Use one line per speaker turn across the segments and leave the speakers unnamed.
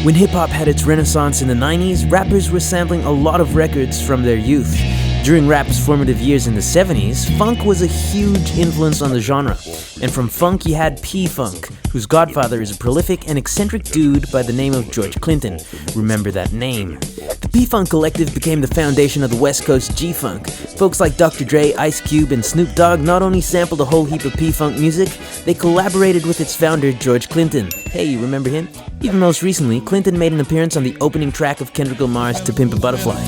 When hip-hop had its renaissance in the 90s, rappers were sampling a lot of records from their youth. During rap's formative years in the 70s, funk was a huge influence on the genre. And from funk you had P-Funk, whose godfather is a prolific and eccentric dude by the name of George Clinton. Remember that name. The P-Funk collective became the foundation of the West Coast G-Funk. Folks like Dr. Dre, Ice Cube, and Snoop Dogg not only sampled a whole heap of P-Funk music, they collaborated with its founder, George Clinton. Hey, you remember him? Even most recently, Clinton made an appearance on the opening track of Kendrick Lamar's To Pimp a Butterfly.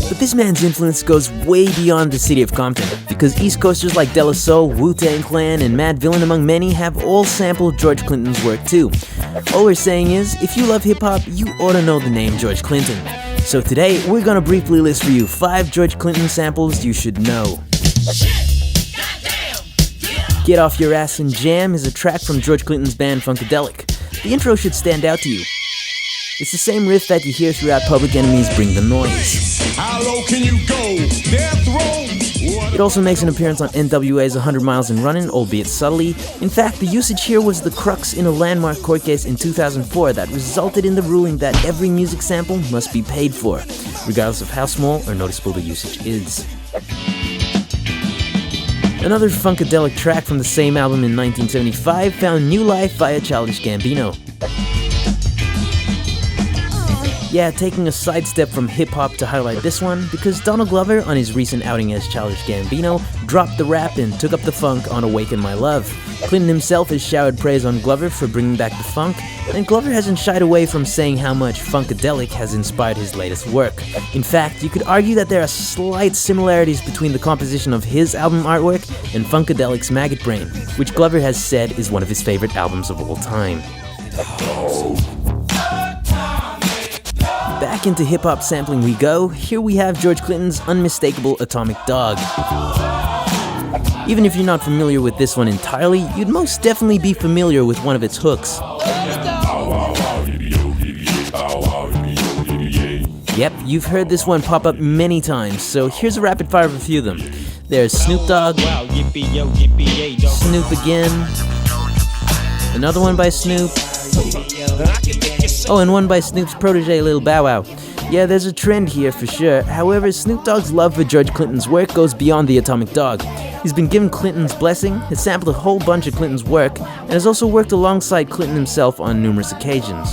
But this man's influence goes way beyond the city of Compton, because East Coasters like De La Soul, Wu-Tang Clan, and Mad Villain among many have all sampled George Clinton's work too. All we're saying is, if you love hip-hop, you ought to know the name George Clinton. So today, we're gonna briefly list for you 5 George Clinton samples you should know. Get Off Your Ass and Jam is a track from George Clinton's band Funkadelic. The intro should stand out to you. It's the same riff that you hear throughout Public Enemy's Bring the Noise.
How low can you go? Death row.
It also makes an appearance on N.W.A's 100 Miles in Runnin, albeit subtly. In fact, the usage here was the crux in a landmark court case in 2004 that resulted in the ruling that every music sample must be paid for, regardless of how small or noticeable the usage is. Another Funkadelic track from the same album in 1975 found new life via Childish Gambino. Yeah, taking a sidestep from hip-hop to highlight this one, because Donald Glover, on his recent outing as Childish Gambino, dropped the rap and took up the funk on Awaken My Love. Clinton himself has showered praise on Glover for bringing back the funk, and Glover hasn't shied away from saying how much Funkadelic has inspired his latest work. In fact, you could argue that there are slight similarities between the composition of his album artwork and Funkadelic's Maggot Brain, which Glover has said is one of his favorite albums of all time. Back into hip-hop sampling we go. Here we have George Clinton's unmistakable Atomic Dog. Even if you're not familiar with this one entirely, you'd most definitely be familiar with one of its hooks. Yep, you've heard this one pop up many times, so here's a rapid fire of a few of them. There's Snoop Dogg, Snoop again, another one by Snoop, oh, and one by Snoop's protege, Lil Bow Wow. Yeah, there's a trend here for sure. However, Snoop Dogg's love for George Clinton's work goes beyond the Atomic Dog. He's been given Clinton's blessing, has sampled a whole bunch of Clinton's work, and has also worked alongside Clinton himself on numerous occasions.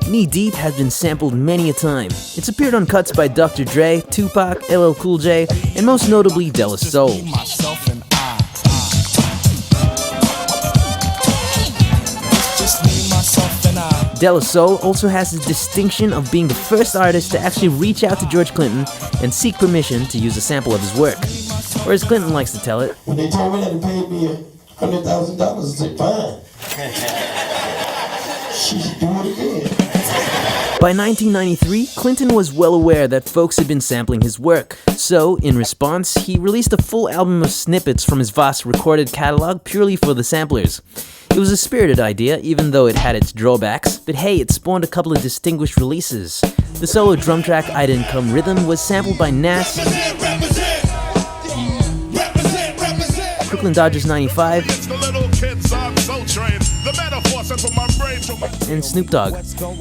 Knee Deep has been sampled many a time. It's appeared on cuts by Dr. Dre, Tupac, LL Cool J, and most notably De La Soul. De La Soul also has the distinction of being the first artist to actually reach out to George Clinton and seek permission to use a sample of his work. Or as Clinton likes to tell it,
when they told me that they paid me $100,000, I said, fine. She should do it again.
By 1993, Clinton was well aware that folks had been sampling his work, so, in response, he released a full album of snippets from his vast recorded catalog purely for the samplers. It was a spirited idea, even though it had its drawbacks, but hey, it spawned a couple of distinguished releases. The solo drum track I Didn't Come Rhythm was sampled by NAS, Crooklyn Dodgers 95, and Snoop Dogg.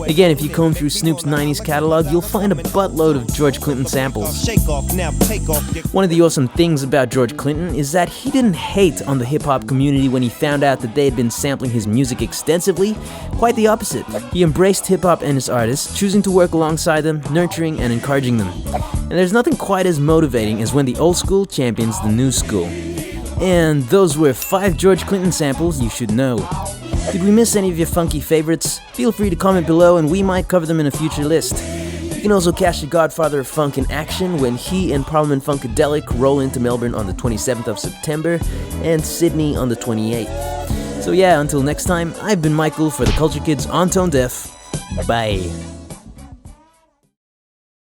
Again, if you comb through Snoop's 90s catalog, you'll find a buttload of George Clinton samples. One of the awesome things about George Clinton is that he didn't hate on the hip-hop community when he found out that they had been sampling his music extensively. Quite the opposite. He embraced hip-hop and its artists, choosing to work alongside them, nurturing and encouraging them. And there's nothing quite as motivating as when the old school champions the new school. And those were 5 George Clinton samples you should know. Did we miss any of your funky favorites? Feel free to comment below and we might cover them in a future list. You can also catch the godfather of funk in action when he and Parliament Funkadelic roll into Melbourne on the 27th of September and Sydney on the 28th. So yeah, until next time, I've been Michael for the Culture Kids on Tone Deaf. Bye.